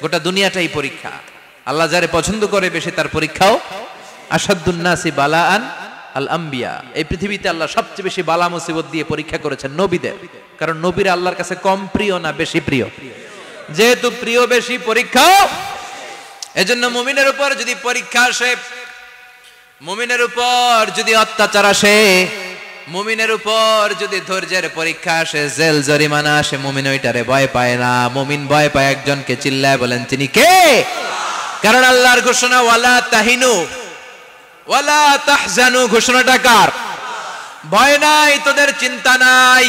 গোটা দুনিয়াটাই পরীক্ষা। আল্লাহ যারে পছন্দ করে বেশি তার পরীক্ষাও। আশাদ্দুন নাসি বালাআন আল আম্বিয়া, এই পৃথিবীতে আল্লাহ সবচেয়ে বেশি বালা মুসিবত দিয়ে পরীক্ষা করেছেন নবীদের, কারণ নবীরা আল্লাহর কাছে কম প্রিয় না বেশি প্রিয়? যেহেতু প্রিয় বেশি, পরীক্ষাও। এজন্য মুমিনের উপর যদি পরীক্ষা আসে, মুমিনের উপর যদি অত্যাচার আসে, মুমিনের উপর যদি ধৈর্যের পরীক্ষা আসে, জেল জরিমানা আসে, মুমিন ওইটারে ভয় পায় না। মুমিন ভয় পায় একজনকে, চিল্লায় বলেন তিনি কে? কারণ আল্লাহর ঘোষণা ওয়ালা তাহিনু ওয়ালা তাহজানু, ঘোষণাটা কার? ভয় নাই, তোদের চিন্তা নাই।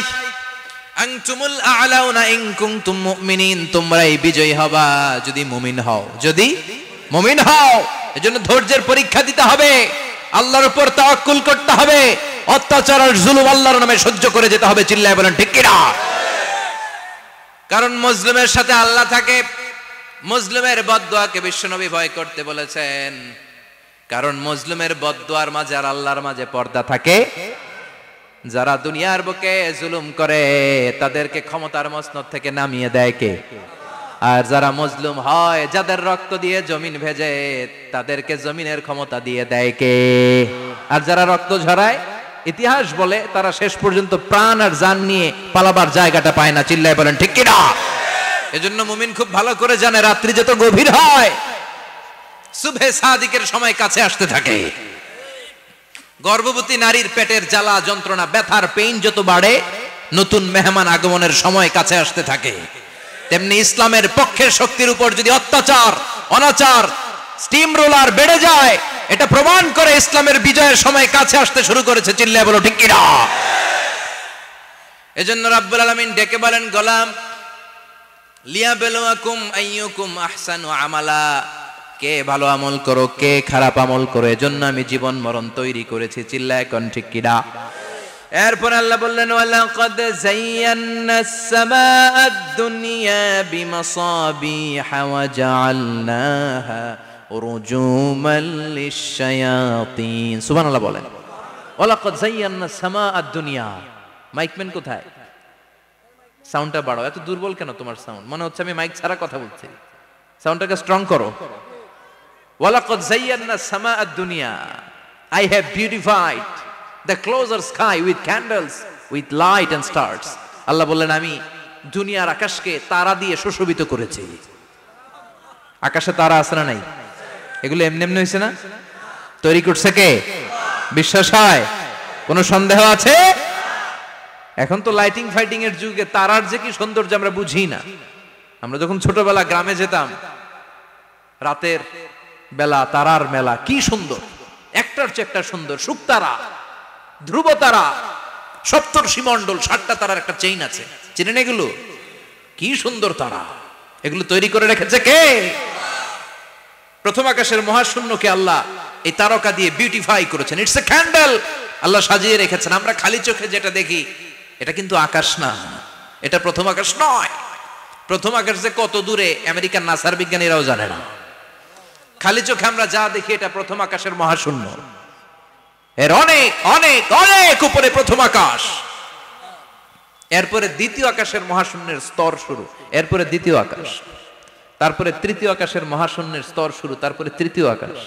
আনতুমুল আ'লাউনা ইন কুনতুম মুমিনিন, তোমরাই বিজয়ী হবা যদি মুমিন হও, যদি মুমিন হও। এজন্য ধৈর্যের পরীক্ষা দিতে হবে, আল্লাহর উপর তাওয়াক্কুল করতে হবে, অত্যাচার আর জুলুম আল্লাহর নামে সহ্য করে যেতে হবে। চিল্লায় বলেন ঠিক কি না? কারণ মুসলিমের সাথে আল্লাহ থাকে। মুসলিমের বদদুয়াকে বিশ্বনবী ভয় করতে বলেছেন, কারণ মুসলিমের বদদুয়ার মাঝে আর আল্লাহর মাঝে পর্দা থাকে। যারা দুনিয়ার বুকে জুলুম করে তাদেরকে ক্ষমতার মসনদ থেকে নামিয়ে দেয় কে? আর যারা মজলুম হয়, যাদের রক্ত দিয়ে জমিন ভেজে, তাদেরকে জমিনের ক্ষমতা দিয়ে দেয় কে? আর যারা রক্ত ঝরায়, ইতিহাস বলে তারা শেষ পর্যন্ত প্রাণ আর জান নিয়ে পালাবার জায়গাটা পায় না। চিল্লায় বলেন ঠিক কি না? এজন্য মুমিন খুব ভালো করে জানে, রাত্রি যত গভীর হয়, সুবহে সাদিকের সময় কাছে আসতে থাকে। গর্ভবতী নারীর পেটের জ্বালা যন্ত্রণা, ব্যথার পেইন যত বাড়ে, নতুন মেহমান আগমনের সময় কাছে আসতে থাকে। তেমনি ইসলামের পক্ষের শক্তির উপর যদি অত্যাচার, অনাচার, স্টিম রোলার বেড়ে যায়, এটা প্রমাণ করে ইসলামের বিজয়ের সময় কাছে আসতে শুরু করেছে। চিল্লায় বলো ঠিক কি না? এজন্য রাব্বুল আলামিন ডেকে বলেন, গোলাম লিয়াবলুয়াকুম আইয়ুকুম আহসানু আমালা, কে ভালো আমল করো, কে খারাপ আমল করো, এজন্য আমি জীবন মরণ তৈরি করেছি। চিল্লায় কোন ঠিক কি না? এরপর আল্লাহ বললেন, ওয়ালাকাদ যায়্যানাস সামাআদ দুনিয়া বিমাসাবিহা ওয়া জাআলনাহা রুজুমান লিশ-শায়াতিন। সুবহানাল্লাহ বলেন। ওয়ালাকাদ যায়্যানাস সামাআদ দুনিয়া। মাইকম্যান কোথায়? সাউন্ডটা বাড়াও। এত দুর্বল কেন তোমার সাউন্ড? মনে হচ্ছে আমি মাইক ছাড়া কথা বলছি। সাউন্ডটাকে স্ট্রং করো। ওয়ালাকাদ যায়্যানাস সামাআদ দুনিয়া, I have beautified the closer sky with candles, with light and stars. আল্লাহ বললেন, আমি দুনিয়ার আকাশকে তারা দিয়ে সুশোভিত করেছি। আকাশে তারা আছে না নাই? এগুলো এমনি এমনি হয়েছে না? তৈরি করছে কে? বিশ্বাস হয়? কোনো সন্দেহ আছে? এখন তো লাইটিং ফাইটিং এর যুগে তারার যে কি সৌন্দর্য আমরা বুঝি না। আমরা যখন ছোটবেলা গ্রামে যেতাম, রাতের বেলা তারার মেলা, কি সুন্দর, একটার চেয়ে একটা সুন্দর। শুকতারা, ধ্রুব তারা, সপ্তর্ষি মণ্ডল, 7টা তারার একটা চেইন আছে, চিনেন এগুলো? কি সুন্দর তারা! এগুলো তৈরি করে রেখেছে কে? প্রথম আকাশের মহাশূন্যকে আল্লাহ এই তারকা দিয়ে বিউটিফাই করেছেন। ইটস এ ক্যান্ডেল, আল্লাহ সাজিয়ে রেখেছেন। আমরা খালি চোখে যেটা দেখি, এটা কিন্তু আকাশ না, এটা প্রথম আকাশ নয়। প্রথম আকাশ যে কত দূরে আমেরিকার নাসার বিজ্ঞানীরাও জানে না। খালি চোখে আমরা যা দেখি, এটা প্রথম আকাশের মহাশূন্য। এর অনেক অনেক অনেক উপরে প্রথম আকাশ, এরপরে দ্বিতীয় আকাশের মহাশূন্যের স্তর শুরু, এরপরে দ্বিতীয় আকাশ, তারপরে তৃতীয় আকাশের মহাশূন্যের স্তর শুরু, তারপরে তৃতীয় আকাশ।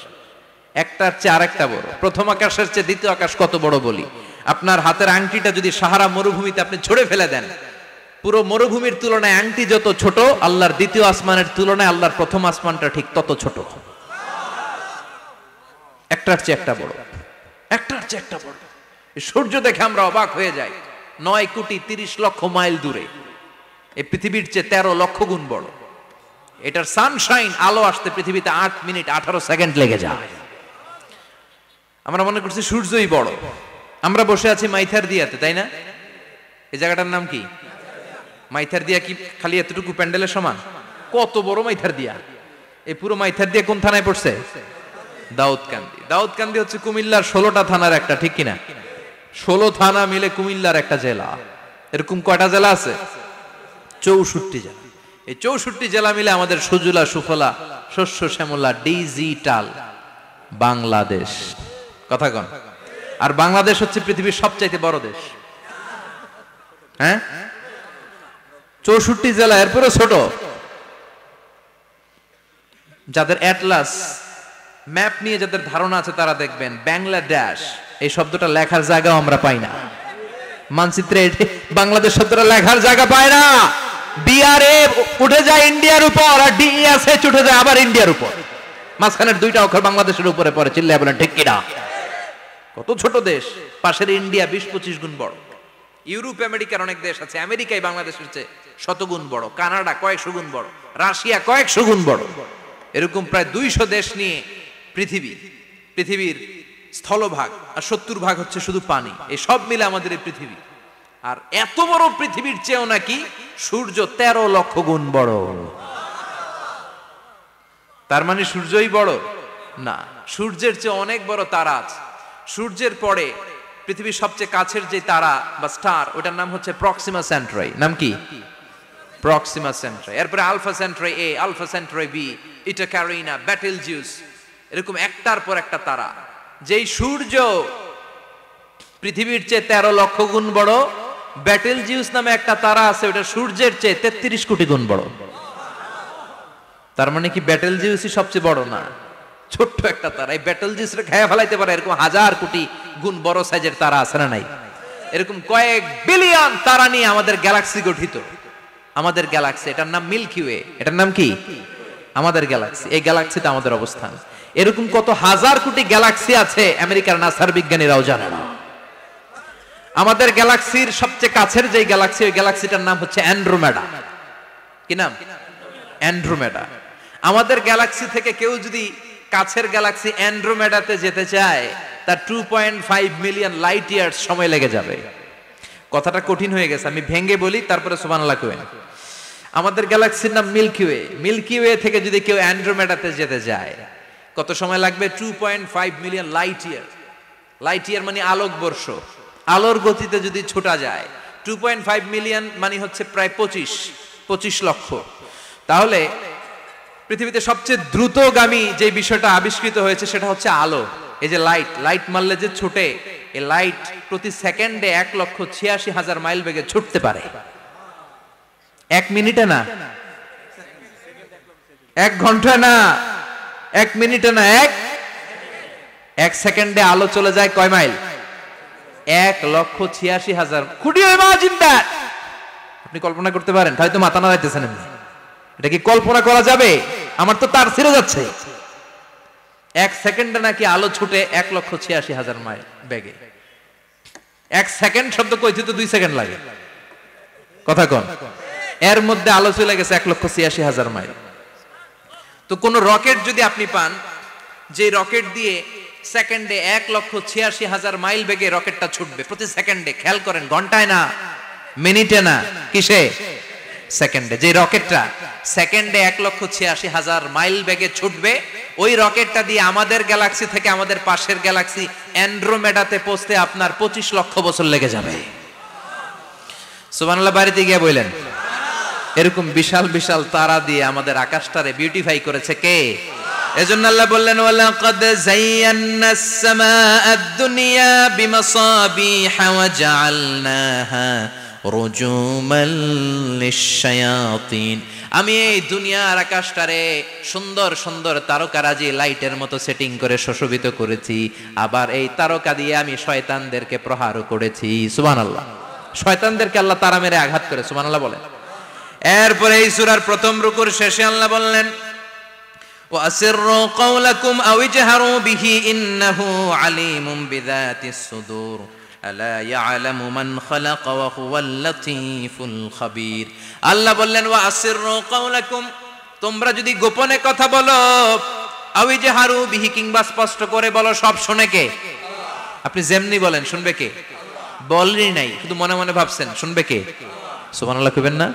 একটার চেয়ে আরেকটা বড়। প্রথম আকাশের চেয়ে দ্বিতীয় আকাশ কত বড় বলি, আপনার হাতের আংটিটা যদি সাহারা মরুভূমিতে আপনি ছুঁড়ে ফেলে দেন, পুরো মরুভূমির তুলনায় আংটি যত ছোট, আল্লাহর দ্বিতীয় আসমানের তুলনায় আল্লাহর প্রথম আসমানটা ঠিক তত ছোট। একটার চেয়ে একটা বড়, একটার চেয়ে একটা বড়। সূর্য দেখে আমরা অবাক হয়ে যাই, 9,30,00,000 মাইল দূরে। এই পৃথিবীর চেয়ে 13 লক্ষ গুণ বড়। এটার সানশাইন, আলো আসতে পৃথিবীতে 8 মিনিট 18 সেকেন্ড লেগে যায়। আমরা মনে করছি সূর্যই বড়। আমরা বসে আছি মাইথার দিয়াতে, তাই না? এই জায়গাটার নাম কি? মাইথার দিয়া। কি খালি এতটুকু প্যান্ডেলের সমান? কত বড় মাইথার দিয়া! এই পুরো মাইথার দিয়া কোন থানায় পড়ছে? দাউদকান্দি। দাউদকান্দি হচ্ছে কুমিল্লার 16টা থানার একটা, ঠিক কিনা? 16 থানা মিলে কুমিল্লার একটা জেলা। এরকম কয়টা জেলা আছে? 64 জেলা। এই 64 জেলা মিলে আমাদের সুজলা সুফলা শস্য শ্যামলা ডিজিটাল বাংলাদেশ। কথা কন। আর বাংলাদেশ হচ্ছে পৃথিবীর সবচাইতে বড় দেশ। হ্যাঁ, 64 জেলা, এরপরে ছোট। যাদের অ্যাটলাস ম্যাপ নিয়ে যাদের ধারণা আছে তারা দেখবেন বাংলাদেশ এই শব্দটা লেখার জায়গাও আমরা পাই না। মানচিত্রে বাংলাদেশ শব্দটা লেখার জায়গা পায় না। ডিআরএ উঠে যায় ইন্ডিয়ার উপর, আর ডিএসএচ উঠে যায় আবার ইন্ডিয়ার উপর। মাঝখানের দুইটা অক্ষর বাংলাদেশের উপরে পড়ে। চিল্লায় বলেন ঠিক কিনা? কত ছোট দেশ, পাশের ইন্ডিয়া 20-25 গুণ বড়। ইউরোপ আমেরিকার অনেক দেশ আছে, আমেরিকায় বাংলাদেশের চেয়ে শতগুণ বড়, কানাডা কয়েকশো গুণ বড়, রাশিয়া কয়েকশো গুণ বড়। এরকম প্রায় 200 দেশ নিয়ে পৃথিবীর স্থলভাগ, আর 70% হচ্ছে শুধু পানি। এই সব মিলে আমাদের এই পৃথিবী। আর এত বড় পৃথিবীর চেয়েও নাকি সূর্য 13 লক্ষ গুণ বড়। তার মানে সূর্যই বড় না, সূর্যের চেয়ে অনেক বড় তারা আছে। সূর্যের পরে পৃথিবীর সবচেয়ে কাছের যে তারা বা স্টার, ওটার নাম হচ্ছে প্রক্সিমা সেন্ট্রাই। নাম কি? প্রক্সিমা সেন্ট্রাই। এরপরে আলফা সেন্ট্রাই এ, আলফা সেন্ট্রাই বি, ইটা ক্যারিনা, বেটেলজিউস, এরকম একটার পর একটা তারা। যেই সূর্য পৃথিবীর চেয়ে 13 লক্ষ গুণ বড়, বেটেলজিউস নামে একটা তারা আছে, ওটা সূর্যের চেয়ে 33 কোটি গুণ বড়। তার মানে কি বেটেলজিউসই সবচেয়ে বড় না, ছোট্ট একটা তারা। এই বেটেলজিউসরে খেয়ে ফেলাইতে পারে এরকম 1000 কোটি গুণ বড় সাইজের তারা আছে না নাই? এরকম কয়েক বিলিয়ন তারা নিয়ে আমাদের গ্যালাক্সি গঠিত। আমাদের গ্যালাক্সি, এটার নাম মিল্কি ওয়ে। এটার নাম কি? আমাদের গ্যালাক্সি। এই গ্যালাক্সিতে আমাদের অবস্থান। এরকম কত হাজার কোটি গ্যালাক্সি আছে আমেরিকার নাসার বিজ্ঞানীরাও জানে না। আমাদের গ্যালাক্সির সবচেয়ে কাছের যে গ্যালাক্সি, ওই গ্যালাক্সিটার নাম হচ্ছে অ্যান্ড্রোমেডা। কি নাম? অ্যান্ড্রোমেডা। আমাদের গ্যালাক্সি থেকে কেউ যদি কাছের গ্যালাক্সি অ্যান্ড্রোমেডাতে যেতে চায়, তার 2.5 মিলিয়ন লাইট ইয়ার্স সময় লেগে যাবে। কথাটা কঠিন হয়ে গেছে, আমি ভেঙে বলি, তারপরে সুবহানাল্লাহ কইবেন। আমাদের গ্যালাক্সির নাম মিল্কি ওয়ে। মিল্কি ওয়ে থেকে যদি কেউ অ্যান্ড্রোমেডাতে যেতে যায়, কত সময় লাগবে? 2.5 million light year. Light year মানে আলোকবর্ষ। আলোর গতিতে যদি ছোটা যায়, 2.5 মিলিয়ন মানে হচ্ছে প্রায় 25 লক্ষ। তাহলে পৃথিবীতে সবচেয়ে দ্রুতগামী যে বিষয়টা আবিষ্কৃত হয়েছে সেটা হচ্ছে আলো। এই যে লাইট মারলে যে ছোটে, এই লাইট প্রতি সেকেন্ডে 1,86,000 মাইল বেগে ছুটতে পারে। 1 মিনিটে না, 1 ঘন্টা না, 1 মিনিটে না, 1 সেকেন্ডে আলো চলে যায় কয় mile? 1,86,000। Could you imagine that? আপনি কল্পনা করতে পারেন? হয়তো মাথা নাড়াইতেছেন। এটা কি কল্পনা করা যাবে? আমার তো তার ছিঁড়ে যাচ্ছে। 1 সেকেন্ডে নাকি আলো ছুটে 1,86,000 মাইল বেগে। 1 সেকেন্ড শব্দ কইতে তো 2 সেকেন্ড লাগে। কথা কোন? এর মধ্যে আলো চলে গেছে 1,86,000 মাইল। তো কোন রকেট যদি আপনি পান, যে রকেট দিয়ে সেকেন্ডে 1,86,000 মাইল বেগে রকেটটা ছুটবে প্রতি সেকেন্ডে, খেয়াল করেন, ঘন্টায় না, মিনিটে না, কিসে? সেকেন্ডে। যে রকেটটা সেকেন্ডে 1,86,000 মাইল বেগে ছুটবে, ওই রকেটটা দিয়ে আমাদের গ্যালাক্সি থেকে আমাদের পাশের গ্যালাক্সি অ্যান্ড্রোমেডাতে পৌঁছতে আপনার 25 লক্ষ বছর লেগে যাবে। সুবহানাল্লাহ বাড়িতে গিয়ে বললেন। এরকম বিশাল বিশাল তারা দিয়ে আমাদের আকাশটারে বিউটিফাই করেছে কে? এজন্য আল্লাহ বললেন, ওয়ালাকাদ যায়্যানাস সামাআদ দুনিয়া বিমাসাবিহা ওয়া জাআলনাহা রুজুমান লিশ-শায়াতিন। আমি এই দুনিয়ার আকাশটারে সুন্দর সুন্দর তারকারাজি লাইটের মতো সেটিং করে সুশোভিত করেছি। আবার এই তারকা দিয়ে আমি শয়তানদেরকে প্রহারও করেছি। সুবহানাল্লাহ। শয়তানদেরকে আল্লাহ তারা মেরে আঘাত করে। সুবহানাল্লাহ বলেন। এরপরে এই সূরার প্রথম রুকুর শেষে আল্লাহ বললেন, وَأَسِرُّوا قَوْلَكُمْ أَوْ اجْهَرُوا بِهِ إِنَّهُ عَلِيمٌ بِذَاتِ الصُّدُورِ أَلَا يَعْلَمُ مَنْ خَلَقَ وَهُوَ اللَّطِيفُ الْخَبِيرُ। আল্লাহ বললেন, وَأَسِرُّوا قَوْلَكُمْ, তোমরা যদি গোপনে কথা বলো, أَوْ اجْهَرُوا بِهِ, কিংবা স্পষ্ট করে বলো, সব শুনে কে? আপনি যেমনি বলেন শুনবে কে? বলেনই নাই, শুধু মনে মনে ভাবছেন, শুনবে কে? সুবহানাল্লাহ কইবেন না?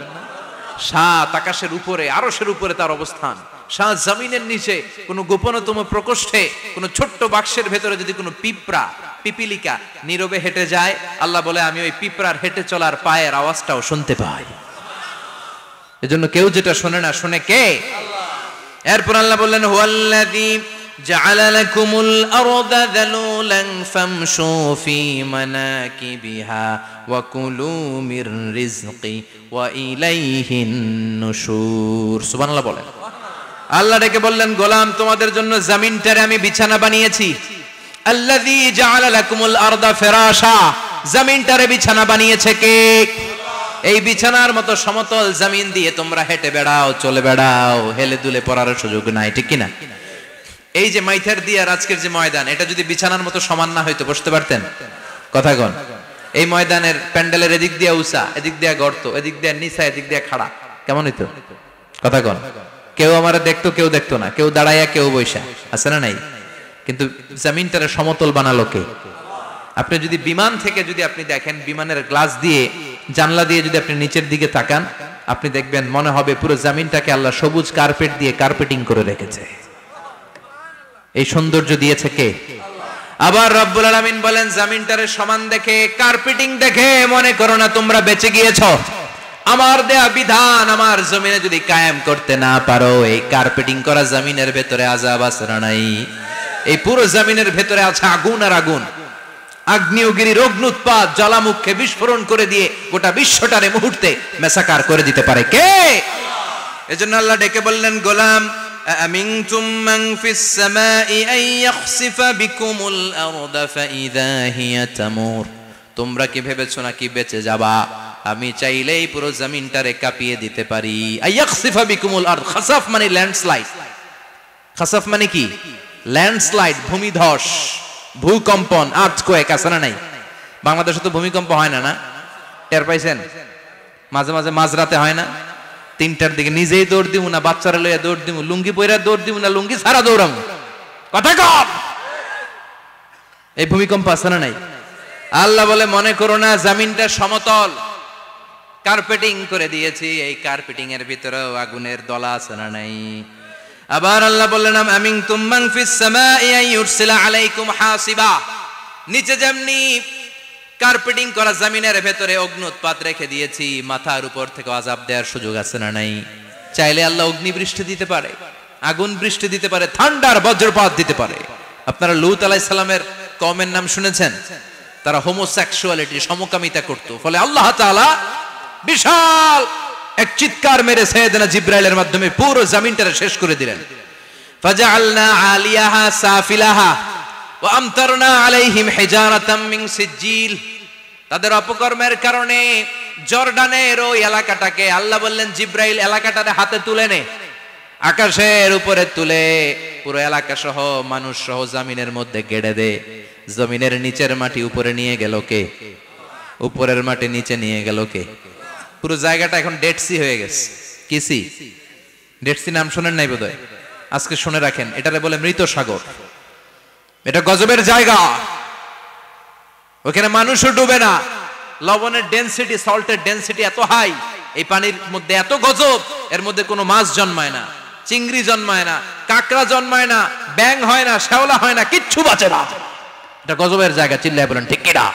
সাত আকাশের উপরে, আরশের উপরে তার অবস্থান, সাত জমিনের নিচে কোন গোপনতম প্রকোষ্ঠে, কোন ছোট্ট বাক্সের ভেতরে যদি কোনো পিপিলিকা নীরবে হেঁটে যায়, আল্লাহ বলে আমি ওই পিঁপড়ার হেঁটে চলার পায়ের আওয়াজটাও শুনতে পাই। এজন্য কেউ যেটা শোনে না, শুনে কে? এরপর আল্লাহ বললেন, হুয়াল্লাযী জাআলা লাকুমুল আরদা যালুলান ফামশু ফি মানাকিবিহা ওয়া কুলু মির রিজকি ওয়া ইলাইহিন নুশুর। সুবহানাল্লাহ বলেন। আল্লাহ ডেকে বললেন, গোলাম তোমাদের জন্য জমিনটারে আমি বিছানা বানিয়েছি। আল্লাযী জাআলা লাকুমুল আরদা ফিরাশা, জমিনটারে বিছানা বানিয়েছে কে? এই বিছানার মতো সমতল জমিন দিয়ে তোমরা হেঁটে বেড়াও, চলে বেড়াও, হেলে দুলে পড়ার সুযোগ নাই, ঠিক কিনা? এই যে মাইথার দিয়ার আজকের যে ময়দান, এটা যদি বিছানার মতো সমান না হইতো বসতে পারতেন? কথা কন। এই ময়দানের প্যান্ডেলের এদিক দিয়ে উঁচা, এদিক দিয়ে গর্ত, এদিক দিয়ে নিচা, এদিক দিয়ে খাড়া, কেমন হইতো? কথা কন। কেউ আমারে দেখতো, কেউ দেখতো না, কেউ দাঁড়াইয়া, কেউ বৈশা, আছে না নাই? কিন্তু জমিনটারে সমতল বানালো কে? আপনি যদি বিমান থেকে যদি আপনি দেখেন, বিমানের গ্লাস দিয়ে, জানলা দিয়ে যদি আপনি নিচের দিকে তাকান, আপনি দেখবেন মনে হবে পুরো জমিনটাকে আল্লাহ সবুজ কার্পেট দিয়ে কার্পেটিং করে রেখেছে। এই সৌন্দর্য দিয়েছে কে? আবার রব্বুল আলামিন বলেন, জমিনটারে সমান দেখে, কার্পেটিং দেখে মনে করো না তোমরা বেঁচে গিয়েছো। আমার দেয়া বিধান আমার জমিনে যদি কায়েম করতে না পারো, এই কার্পেটিং করা জমিনের ভেতরে আযাব আছে না নাই? এই পুরো জমিনের ভেতরে আছে আগুন আর আগুন। আগ্নেয়গিরির অগ্নুৎপাত জ্বালামুখে বিস্ফোরণ করে দিয়ে গোটা বিশ্বটারে মুহূর্তে মেসাকার করে দিতে পারে কে? এজন্য আল্লাহ ডেকে বললেন, গোলাম আমিনতুম মান ফিস সামাই আন ইয়াখসিফা বিকুমুল আরদা ফাইযা হিয়া তামুর, তোমরা কি ভেবেছো নাকি বেঁচে যাবা? আমি চাইলেই পুরো জমিনটারে কাঁপিয়ে দিতে পারি। আন ইয়াখসিফা বিকুমুল আরদ, খাসাফ মানে ল্যান্ডস্লাইড। খাসাফ মানে কি? ল্যান্ডস্লাইড, ভূমিধস, ভূকম্পন, আর্থকোয়েক, আছে না নাই? বাংলাদেশে তো ভূমিকম্প হয় না, না? টের পাইছেন? মাঝে মাঝে মাঝরাতে হয় না? 3টার দিকে নিজেই দৌড় দিব না বাচ্চারা লইয়া দৌড় দিব, লুঙ্গি পইরা দৌড় দিব না লুঙ্গি ছাড়া দৌড়াম, কথা কম। এই ভূমিকম্প আছে না নাই? আল্লাহ বলে, মনে করো না জমিনটা সমতল, কার্পেটিং করে দিয়েছি, এই কার্পেটিং এর ভিতরেও আগুনের দলা আছে না নাই? আবার আল্লাহ বললেন, আমিনতুম মান ফিস সামাই আন ইউরসিলা আলাইকুম হাসিবা, নিচে যেমনি কার্পেটিং করা জমিনের ভেতরে অগ্নুৎপাত রেখে দিয়েছি, মাথার উপর থেকে আযাব দেওয়ার সুযোগ আছে না নাই? চাইলে আল্লাহ অগ্নি বৃষ্টি দিতে পারে, আগুন বৃষ্টি দিতে পারে, ঠান্ডার বজ্রপাত দিতে পারে। আপনারা লূত আলাইহিস সালামের কওমের নাম শুনেছেন? তারা হোমোসেক্সুয়ালিটি, সমকামিতা করত, ফলে আল্লাহ তাআলা বিশাল এক চিৎকার মেরে সাইয়েদনা জিবরাইলের মাধ্যমে পুরো জমিনটারে শেষ করে দিলেন। ফাজআলনা আলিয়াহা সাফিলাহা ওয়া আমতারনা আলাইহিম হিজারাতাম মিন সিজিল, তাদের অপকর্মের কারণে জর্ডানের ওই এলাকাটাকে আল্লাহ বললেন, জিবরাইল এলাকাটারে হাতে তুলে নে, আকাশের উপরে তুলে পুরো এলাকা সহ মানুষ সহ জমিনের মধ্যে গেড়ে দে। জমিনের নিচের মাটি উপরে নিয়ে গেল কে? উপরের মাটি নিচে নিয়ে গেল কে? পুরো জায়গাটা এখন ডেড সি হয়ে গেছে। কি সি? ডেড সি নাম শুনেন নাই বোধহয়? আজকে শুনে রাখেন, এটারে বলে মৃত সাগর। এটা গজবের জায়গা, ওখানে মানুষও ডুবে না। লবণের ডেনসিটি, সল্টের ডেনসিটি এত হাই, এই পানির মধ্যে এত গজব, এর মধ্যে কোনো মাছ জন্মায় না, চিংড়ি জন্মায় না, কাঁকড়া জন্মায় না, ব্যাং হয় না, শ্যাওলা হয় না, কিচ্ছু বাঁচে না। এটা গজবের জায়গা, চিল্লায় বলেন ঠিক কিনা?